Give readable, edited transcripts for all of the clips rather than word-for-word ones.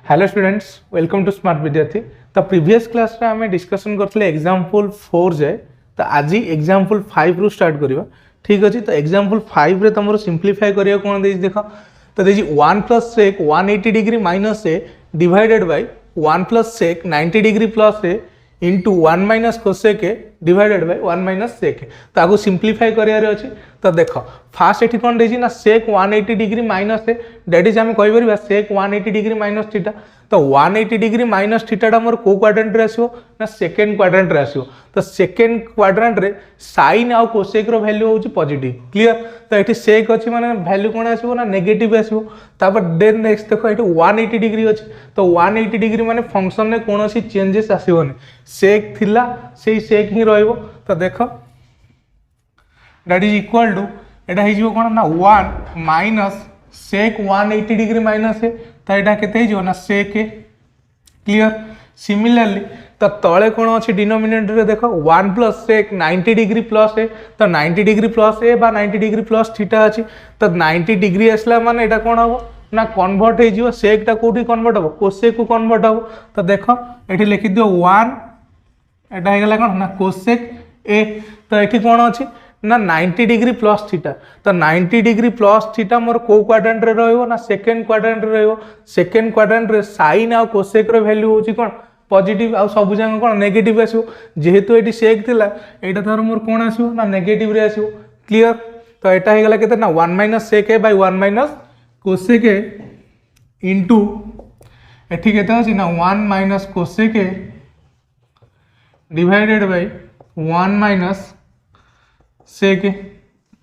Hello students, welcome to smart Vidyarthi. तो previous class रे आमे डिस्कशन करथले एग्जांपल 4 जाए। तो आज एग्जांपल 5 रु स्टार्ट करबा। ठीक अछि। तो एग्जांपल 5 रे तमरो सिंपलीफाई करिया कोन देछि देखो। तो देछि 1 plus sec 180 degree minus a divided by 1 plus sec 90 degree plus a into 1 minus cosec A divided by 1 minus sec A. तो आगो सिंपलीफाई करियार अछि। तो देखो फास्ट एठी कोन देछि ना sec 180 degree minus A that is हम कहि परबा sec 180 डिग्री माइनस थीटा। तो 180 डिग्री माइनस थीटा मोर को क्वाड्रेंट रे आसीबो ना सेकंड क्वाड्रेंट रे आसीबो। तो सेकंड क्वाड्रेंट रे sin आ कोसेक रो वैल्यू होची पॉजिटिव। क्लियर। तो एठी sec अछि माने वैल्यू कोन आसीबो ना नेगेटिव आसीबो। तापर देन नेक्स्ट देखो एठी 180 डिग्री अछि। तो 180 डिग्री माने फंक्शन ने कोनोसी चेंजेस आसीबोनी। sec थिला सेही sec ही रहइबो। तो देखो दैट इज इक्वल टू एटा हे जिवो कोन ना 1 माइनस sec 180 डिग्री माइनस है। तो एटा केते हे जिवो ना sec ए। क्लियर। सिमिलरली तो तळे कोन अछि डिनोमिनेटर रे देखो 1 प्लस sec 90 डिग्री प्लस ए। तो 90 डिग्री प्लस ए बा 90 डिग्री प्लस थीटा अछि। तो 90 डिग्री आसला माने एटा कोन हबो ना कन्वर्ट हे जिवो। sec टा कोठी कन्वर्ट हबो cosec को कन्वर्ट हबो। तो देखो एठी लिखि दियो 1 एटा हे गेला कोन ना cosec ए। तो एठी कोन अछि ना 90 डिग्री प्लस थीटा। तो 90 डिग्री प्लस थीटा मोर को क्वाड्रेंट रे रहइबो ना सेकंड क्वाड्रेंट रे रहइबो। सेकंड क्वाड्रेंट रे sin आ कोसेक रो वैल्यू होची कोन पॉजिटिव आ सब जांग कोन नेगेटिव आसीबो। जेहेतु एटी sec थिला एटा थर मोर कोन आसीबो ना नेगेटिव रे आसीबो। क्लियर। तो एटा हे गेला केते ना 1 minus sec a by 1 minus cosec a into एठी केते अछि ना 1 minus cosec a divided by 1 minus sec a।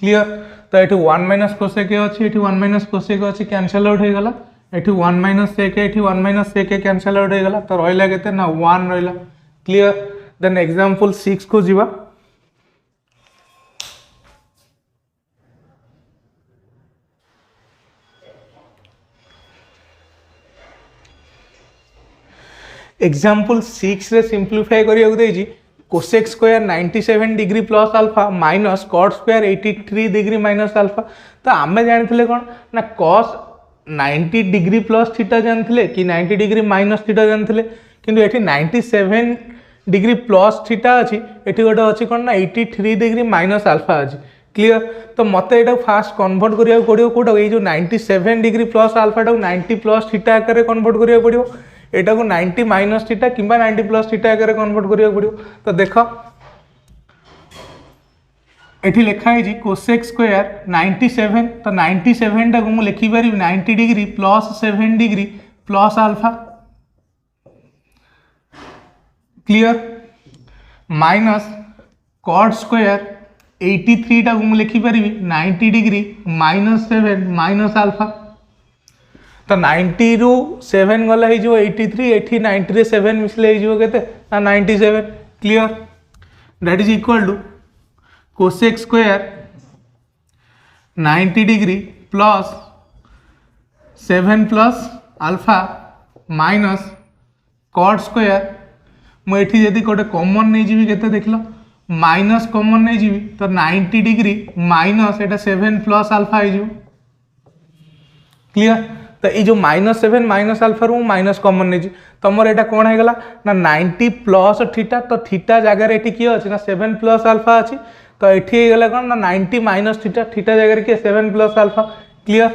Clear. तो एठी 1 माइनस कोसेक a अछि एठी 1 माइनस कोसेक अछि कैंसिल आउट हे गला। एठी 1 माइनस sec a एठी 1 minus sec a cancel out हे गला। तो रहइला केते ना 1 रहइला। क्लियर। देन एग्जांपल 6 को जिवा। एग्जांपल 6 रे सिंपलीफाई करिया देछि cosec square 97 degree plus alpha minus cot square 83 degree minus alpha. तो आमे जानथिले कोन ना cos 90 डिग्री प्लस थीटा जानथिले कि 90 डिग्री माइनस थीटा जानथिले। किंतु एठी 97 डिग्री प्लस थीटा अछि एठी गोटे अछि कोन ना 83 डिग्री माइनस अल्फा अछि। क्लियर। तो मते एटा फास्ट कन्वर्ट करिया पड़ियो कोटा ए जो 97 डिग्री प्लस अल्फा टा 90 प्लस थीटा आकर कन्वर्ट करिया पड़ियो। एटा को 90 माइनस थीटा किंबा 90 प्लस थीटा आकर कन्वर्ट करिया पड़ियो। तो देखो एठी लिखा है जी cosec स्क्वायर 97। तो 97 टा को मु लिखि पारि 90 degree plus 7 degree plus alpha. Clear. Minus cot square 83 टा को मु लिखि पारि 90 डिग्री माइनस 7 माइनस अल्फा। तो 90 रु 7 गला हे जो 83 एठी 90 रे 7 मिसले हे जो केते ना 97। Clear. That is equal to cosec square 90 degree plus 7 plus alpha minus cot square मु एठी यदि कोटे कॉमन नै जीवी केते देखलो माइनस कॉमन नै जीवी। तो 90 डिग्री माइनस एटा 7 प्लस अल्फा हे जो। क्लियर। तो ये जो -7 माइनस अल्फा रू माइनस कॉमन नहीं तो मोर एटा कोन हे गला ना 90 प्लस थीटा। तो थीटा जगह रे एठी कियो अछि ना 7 प्लस अल्फा अछि। तो एठी हे गला कोन ना 90 माइनस थीटा। थीटा जगह रे के 7 प्लस अल्फा। क्लियर।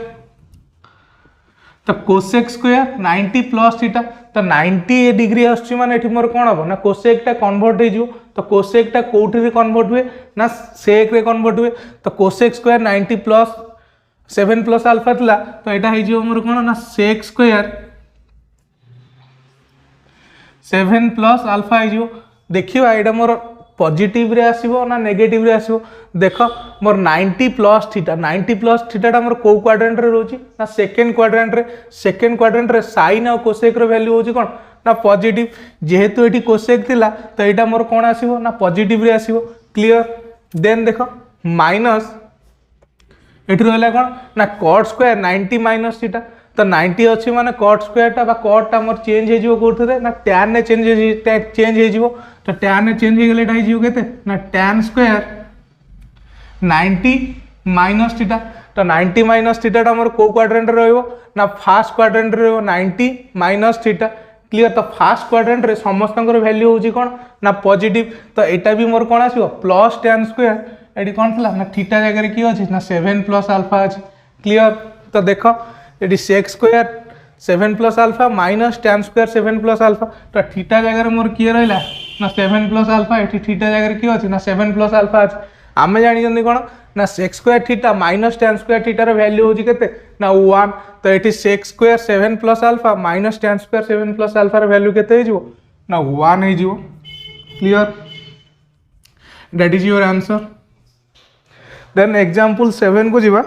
तो cosec स्क्वायर 90 प्लस थीटा। तो 90 डिग्री आछि माने एठी मोर कोन हबो ना cosec टा कन्वर्ट हे जो। तो cosec टा कोठी रे कन्वर्ट हुए ना sec रे कन्वर्ट हुए। तो cosec square 90 plus 7 plus alpha थिला। तो एटा हे जो मोर कोन ना sec स्क्वायर 7 प्लस अल्फा हे जो। देखियो एटा मोर पॉजिटिव रे आसीबो ना नेगेटिव रे आसीबो। देखो मोर 90 प्लस थीटा 90 प्लस थीटा टा मोर को क्वाड्रेंट रे रोची ना सेकंड क्वाड्रेंट रे। सेकंड क्वाड्रेंट रे sin आ कोसेक रो वैल्यू होची कोन ना पॉजिटिव। जेहेतु एठी कोसेक थिला तो एटा मोर कोन आसीबो ना पॉजिटिव रे आसीबो। क्लियर। देन देखो माइनस एठी रहला कोन ना cot स्क्वायर 90 माइनस थीटा। तो 90 अच्छी माने cot स्क्वायर टा बा cot टा मोर चेंज हे जिवो कोथरे ना tan ने चेंज हे जिवो। तो tan ने चेंज हे गेले एटा हे जिवो केते ना tan स्क्वायर 90 माइनस थीटा तो 90 माइनस थीटा आम को क्वाड्रेंट ना fast quadrant 90 minus theta clear तो फास्ट क्वाड्रेंट रे समस्त वैल्यू होची कौन ना पॉजिटिव तो एटा भी मोर कौन आसीबो प्लस tan स्क्वायर एटी कौन थला ना थीटा जगह की अछि ना 7 प्लस अल्फा अछि क्लियर तो देखो eighty sec square 7 plus alpha minus tan square 7 plus alpha तो थीटा जगह मोर किए रहिला ना 7 प्लस अल्फा एटी थीटा जगह की अछि ना 7 प्लस अल्फा अछि आमे जानि जंदी कोन ना sec square theta minus tan square theta रो वैल्यू होची केते ना 1 तो एटी sec square 7 plus alpha minus tan square 7 plus alpha रो वैल्यू केते हे जिवो ना 1 हे जिवो clear that is your answer then example 7 को जिबा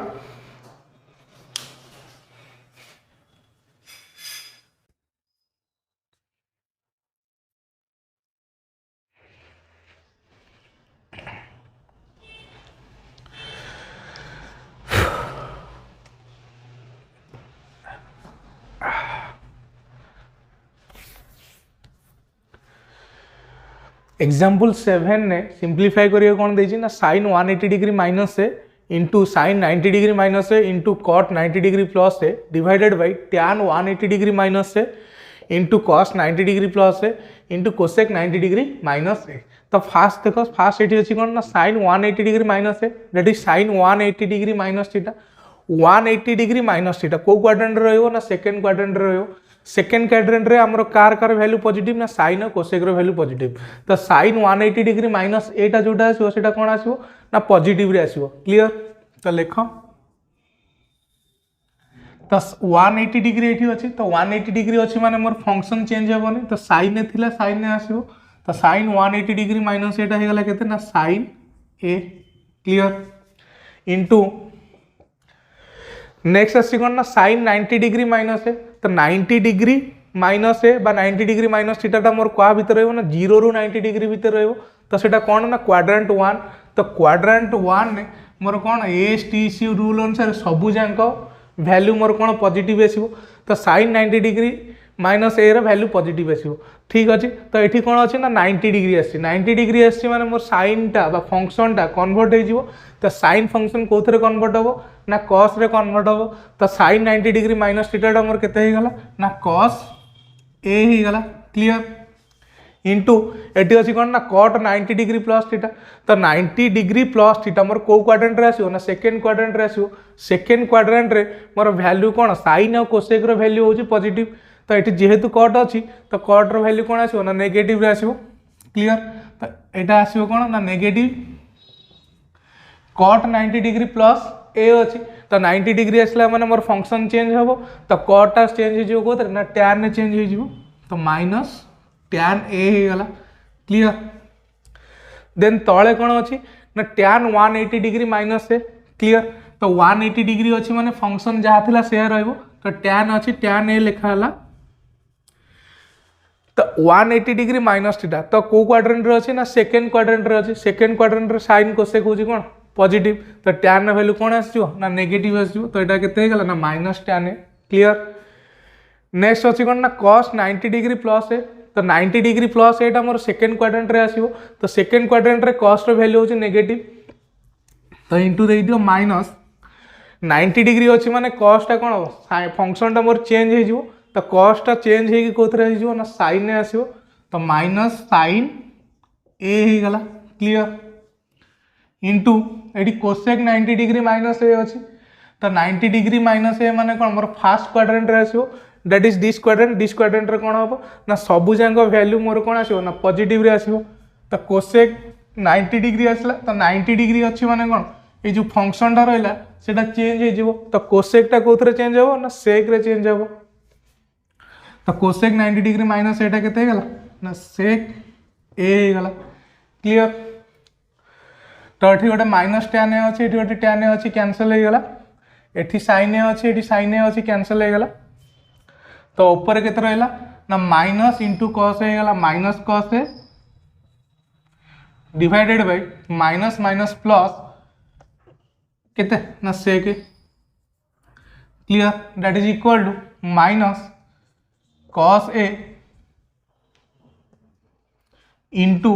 एग्जाम्पल 7 ने सिंप्लीफाई करिए कौन देछि ना sin 180 डिग्री माइनस से इंटू sin 90 डिग्री माइनस से इंटू cot 90 डिग्री प्लस से divided by tan 180 degree minus से इंटू cos 90 डिग्री प्लस से इंटू cosec 90 डिग्री माइनस से तो फास्ट देखो फास्ट एटी अछि कोन ना sin 180 degree minus say that is sin 180 degree minus theta 180 degree minus theta को quadrant रहइबो ना सेकंड क्वाड्रेंट रहइबो सेकेंड क्वाड्रेंट रे हमरो कार वैल्यू पॉजिटिव ना साइन और कोसेक रो वैल्यू पॉजिटिव तो साइन 180 डिग्री माइनस एटा जोटा आसीबो सेटा कोन आसीबो ना पॉजिटिव रे आसीबो क्लियर तो लेखो तो 180 डिग्री एठी अछि तो 180 डिग्री अछि माने मोर फंक्शन चेंज हेबोनी तो साइन ने थिला साइन ने आसीबो तो साइन 180 डिग्री माइनस एटा हे गला केते ना साइन ए क्लियर इनटू नेक्स्ट आसी कोन ना साइन 90 डिग्री माइनस है तो 90 डिग्री माइनस है बा 90 डिग्री माइनस थीटा मोर क्या भीतर रहइबो ना 0 रु 90 डिग्री भीतर रहइबो तो सेटा कोन ना क्वाड्रेंट 1 तो क्वाड्रेंट 1 ने मोर कोन एएसटीसी रूल अनुसार सबु जांको वैल्यू मोर कोन पॉजिटिव आसीबो तो साइन 90 डिग्री माइनस ए रो वैल्यू पॉजिटिव आसीबो ठीक अछि तो एठी कोन अछि ना 90 डिग्री आसी 90 डिग्री आसी माने मोर साइन टा बा फंक्शन टा कन्वर्ट हे जिवो तो साइन फंक्शन कोथरे कन्वर्ट होबो ना cos रे कन्वर्ट होबो तो साइन 90 डिग्री माइनस थीटा मोर केते हे गला ना cos ए हे गला क्लियर इनटू एटी अछि कोन ना cot 90 डिग्री प्लस थीटा तो 90 डिग्री प्लस थीटा मोर को क्वाड्रेंट रे आसीबो ना सेकंड क्वाड्रेंट रे आसीबो सेकंड क्वाड्रेंट रे मोर वैल्यू कोन साइन और कोसेक रो वैल्यू होची पॉजिटिव तो ये जेहेतु कट अच्छी तो कट रो वैल्यू कौन आसो ना नेगेटिव रे आसो क्लियर तो यहाँ आसो कौन ना नेगेटिव कट 90 डिग्री प्लस ए अच्छी तो 90 डिग्री आसला माने मोर फंक्शन चेंज हम तो कटा चेंज हो कौन ना टैन ने चेंज हो तो माइनस टैन ए गला क्लियर देन तले कौन अच्छी ना टैन 180 डिग्री माइनस से क्लियर तो 180 डिग्री अच्छी माने फंक्शन जहाँ थिला से रहइबो तो टैन अच्छी टैन ए लिखा है तो 180 डिग्री माइनस थीटा तो को क्वाड्रेंट रे अछि ना सेकंड क्वाड्रेंट रे अछि सेकंड क्वाड्रेंट रे साइन कोसेक होछि कोन पॉजिटिव तो टैन रे वैल्यू कोन आसियो ना नेगेटिव आसियो तो एटा केते गेला ना minus tan A clear next अछि कोन ना cos 90 डिग्री प्लस ए तो 90 डिग्री प्लस एटा मोर सेकंड क्वाड्रेंट रे आसियो तो सेकंड क्वाड्रेंट रे cos रो वैल्यू होछि नेगेटिव तो इनटू दे दियो माइनस 90 डिग्री अछि माने cos टा कोन हो फंक्शन टा मोर चेंज हे जिवो तो cos टा चेंज हे कि कोथरे हे जिवो ना sin ने आसीबो तो माइनस sin ए हे गला क्लियर इनटू एडी cosec 90 डिग्री माइनस ए अछि तो 90 डिग्री माइनस ए माने कोन मोर फर्स्ट क्वाड्रेंट रे आसीबो दैट इज दिस क्वाड्रेंट रे कोन होबो ना सबु जांको वैल्यू मोर कोन आसीबो ना पॉजिटिव रे आसीबो तो cosec 90 डिग्री आसला तो 90 डिग्री अछि माने कोन ए जो फंक्शन टा रहला सेटा चेंज हे जिवो तो cosec टा कोथरे चेंज होबो ना sec रे चेंज होबो तो cosec 90 डिग्री माइनस एटा केते गला ना sec ए गला क्लियर तो एठी गोटे माइनस tan ए अछि एठी गोटे tan ए अछि कैंसिल हे गला एठी sin ए अछि एठी sin ए अछि कैंसिल हे गला तो ऊपर केते रहला ना माइनस इनटू cos हे गला minus cos A divided by minus minus plus केते ना sec clear that is equal to minus cos A into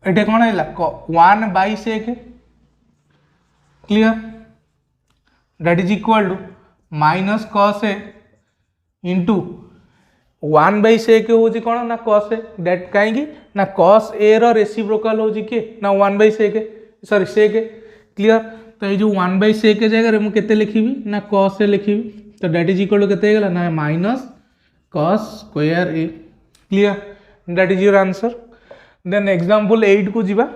एटे कौन है 1 by sec clear that is equal to minus cos A into 1/sec हूँ कौन ना कॉस ए दैट कहीं ना कॉस ए रेसिप्रोकाल हूँ किए ना 1/sec सॉरी सेक क्लियर तो ये जो 1/sec जगह मुझे केते लिखी ना कॉस ए लिखी तो दैट इज इक्वल टू केते ना minus cos square A clear that is your answer then example 8 को जीवा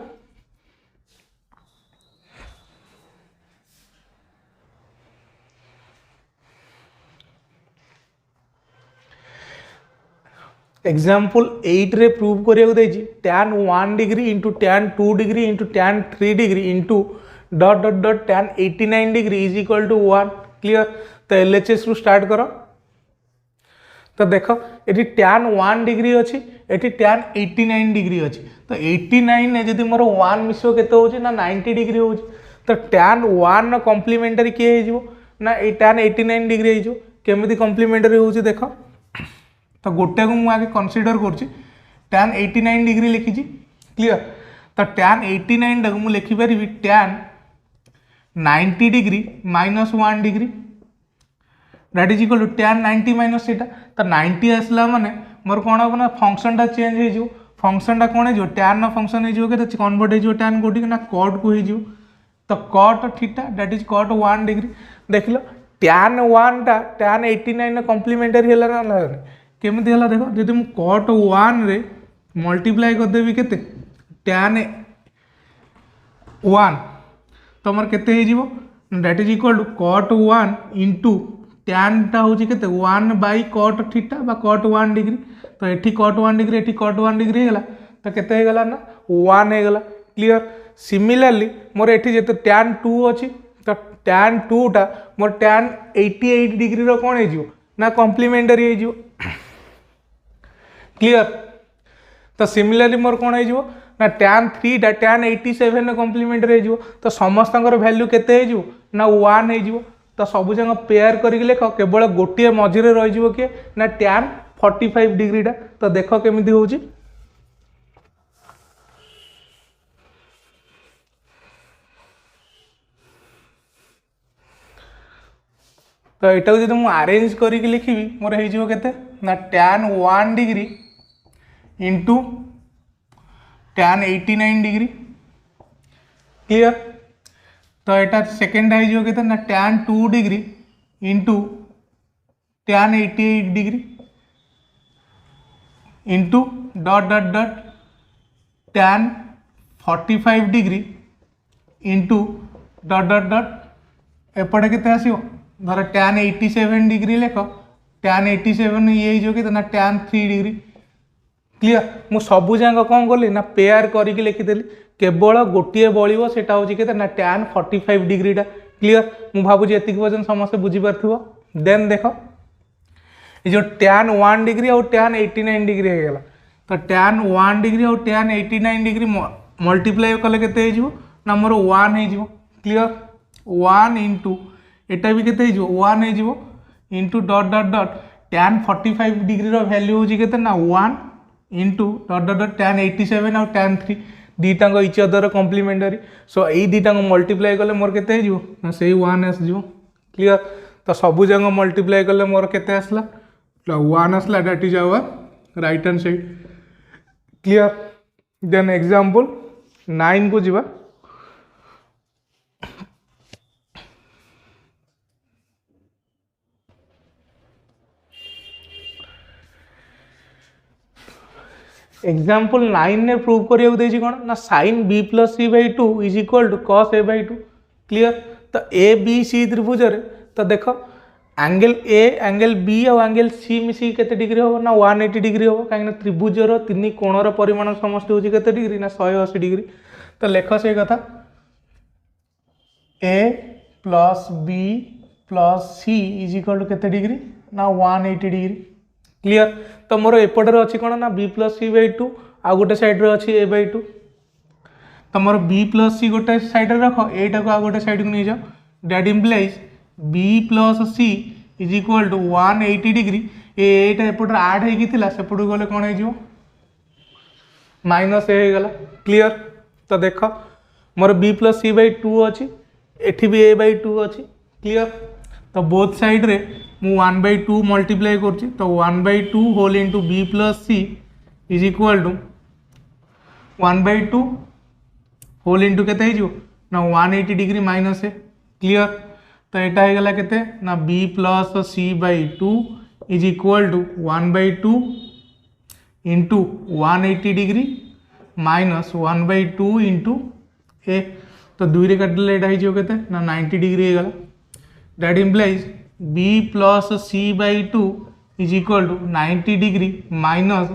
एग्जाम्पल 8 रे प्रूव करिया देछि tan 1 degree into tan 2 degree into tan 3 degree into dot dot dot tan 89 degree is equal to 1 clear तो LHS रु start करो तो देख ये tan 1 डिग्री अच्छी ये tan 89 डिग्री अच्छी तो 89 ने जदि मोर 1 मिसो केते होछि ना 90 डिग्री होछि तो tan 1 कॉम्प्लीमेंटरी किए हो ना tan 89 डिग्री हो केमिति कॉम्प्लीमेंटरी होछि देख तो गोटे को मुझे कनसीडर कर tan 89 डिग्री लिखी क्लियर तो tan 89 टाक मुझे लिखिपारि tan 90 degree minus 1 degree that is equal to tan 90 minus theta तो 90 आसला माने मोर कौन हम ना फंक्शन चेंज हो फंक्शन कौन हो tan फंक्शन हो कन्वर्ट हो tan कोटी ना कट को हो तो cut theta that is cut 1 degree देख लो tan 1 टा tan 89 कॉम्प्लीमेंटरी है ना केमिति हला देखो जदि मु कट 1 रे मल्टीप्लाई कर देबी केते tan 1 तो हमर केते हे जीवो that is equal to cot 1 into tan टा होची केते 1 बाय कट थीटा बा कट 1 डिग्री तो एठी कट 1 डिग्री एठी कट 1 डिग्री हेला तो केते हे गला ना 1 हे गला क्लियर सिमिलरली मोर एठी जेते tan 2 अछि तो tan 2 टा मोर tan 88 डिग्री रो कोन हे जीवो ना कॉम्प्लीमेंटरी हे जीवो क्लियर तो सिमिलरली मोर कौन हो ना tan 3 टा tan 87 कॉम्प्लीमेंटरी हो तो समस्त वैल्यू केते हो ना 1 हो तो सबू जंग पेयर करके लिख केवल गोटे मझे रही किए ना tan 45 डिग्री टा तो देख केमिति होची तो यहाँ को जो अरेंज करके लिखी मोर हो ना tan 1 degree into tan 89 degree clear तो यहाँ सेकेंड हो ना tan 2 degree into tan 88 degree into dot dot dot tan 45 degree into dot dot dot एपटे केते आसियो धर tan 87 डिग्री लेख tan 87 ये जो कि ना tan 3 डिग्री क्लियर मु सबू जाक कौन कली ना पेयर करके लिखिदेली केवल गोटे बड़ो सेटा हूँ के ना tan 45 डिग्री टा क्लियर मु भावुँ एति पर्यटन समस्त बुझीपार देन देख ये जो tan 1 डिग्री और tan 89 डिग्री होगा तो tan 1 डिग्री और tan 89 डिग्री मल्टीप्लाई कले केते ना मोर 1 हो क्लियर 1 इंटू एटा भी केते 1 हो into dot dot dot tan 45 degree रो वैल्यू होची केते ना 1 into dot dot dot tan 87 और tan 3 दीटांग इच अदर कॉम्प्लीमेंटरी सो यही दीटांग मल्टीप्लाई कले मोर केते हो ना से 1 आस क्लियर तो सबू जंग मल्टीप्लाई कले मोर केते आसला 1 आसला that is our right hand side clear then example 9 को जीवा एग्जाम्पल 9 ने प्रूव करिया देछि कोन ना sin b plus c by 2 is equal to cos a by 2 clear तो ए बी सी त्रिभुज रे तो देख एंगल ए एंगल बी और एंगल सी मिसी केते डिग्री हो ना 180 डिग्री हो कहीं त्रिभुजर तीन कोणर परिमाण समस्त होछि केते डिग्री ना 180 डिग्री तो लेख से कथा A plus B plus C is equal to केते डिग्री ना 180 डिग्री क्लियर तो मोर एपटर अच्छी कौन ना बी प्लस सी बाई 2 आ गोटे सैड्रे अच्छी ए बाई 2 तो मोर बी प्लस सी गोटे सैड्रे रख एटा को आ गोटे सैड को नहीं जाओ that implies B plus C is equal to 180 degree एटा एपटर आड होगी सेपट गले कौन हो माइनस ए गला क्लियर तो देख मोर बी प्लस सी बाई 2 अच्छी एठी भी a/2 अच्छी क्लियर। तो बोथ साइड रे मु 1/2 मल्टीप्लाई करछि तो 1/2 whole into b plus c is equal to 1/2 whole into केते हो ना 180 डिग्री माइनस है क्लियर। तो यहाँ होगा केते ना b plus c/2 is equal to 1/2 into 180 degree minus 1/2 into A. तो 2 रे काटिले यहाँ हो केते ना 90 डिग्री होगा। That implies b plus c/2 is equal to 90 degree minus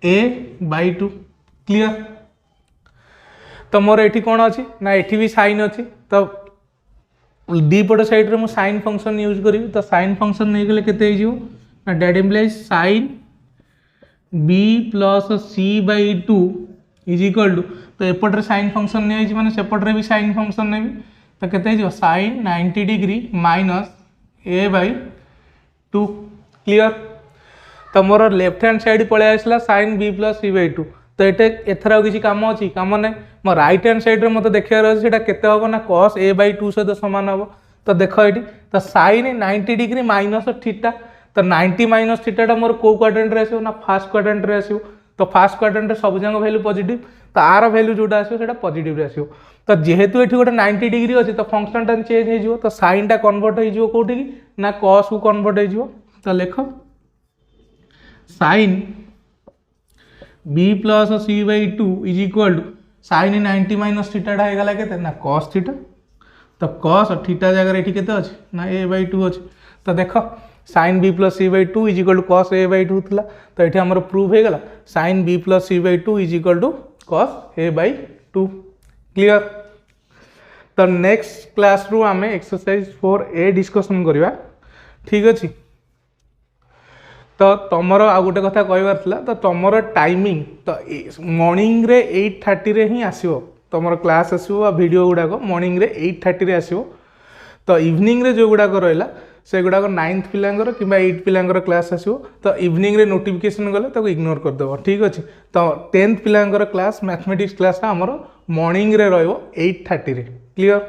a/2 clear. तो मोर एठी कौन अच्छी ना एठी भी साइन अच्छी तो दीपट साइड रे मु साइन फंक्शन यूज करी। तो साइन फंक्शन नहीं गले केते हो ना that implies sine b plus c/2 is equal to तो एपटे साइन फंक्शन नहीं माने सेपटे भी साइन फंक्शन नहीं तो केते हो sign 90 degree minus a/2 clear. तो मोर लेफ्ट हैंड साइड पळे आसला साइन b प्लस c/2 तो ये एथर किसी काम अच्छी काम ना मो राइट हैंड साइड रे मत देखार अच्छे केते हम ना cos a/2 सहित सामान हम। तो देख ये तो साइन 90 डिग्री माइनस थीटा तो 90 माइनस थीटा मोर को क्वाड्रेंट रे आसो ना फर्स्ट क्वाड्रेंट रे आसो। तो फर्स्ट क्वाड्रेंट रे सब जंग वैल्यू पॉजिटिव तो आर वैल्यू जोटा आसो सेटा पॉजिटिव रे आसो। तो जेहेतु ये गोटे 90 डिग्री अच्छी तो फंक्शन टा चेंज हो तो साइन टा कन्वर्ट हो कौटी ना cos को कन्वर्ट हो। तो लिख sine b plus c/2 is equal to sine 90 minus theta होगा के ना cos थीटा। तो cos थीटा जगह ये केते अच्छे ना a/2 अच्छे। तो देख sine b plus c/2 is equal to cos a/2 थिला तो ये आमर प्रूव हो गला sine b plus c/2 is equal to cos a/2 clear. तो नेक्स्ट क्लास रू आम एक्सरसाइज 4a डिस्कसन करवा ठीक अच्छे। तो तुमर आ गोटे कथा कहबार तो तुमर टाइमिंग तो मॉर्निंग रे 8:30 रे ही आसो तुम क्लास आसो वीडियो गुड़ाक मॉर्निंग रे 8:30 रे आसो। तो इवनिंग रे जो गुड़ाक रहा से गुड़ाक 9th पिलांगर कि 8th पिलांगर क्लास आसो। तो इवनिंग रे नोटिफिकेशन गले तो इग्नोर करदेव ठीक अच्छे। तो 10th पिलांगर क्लास मैथमेटिक्स क्लास आमर मॉर्निंग रे रहिबो 8:30 रे क्लियर।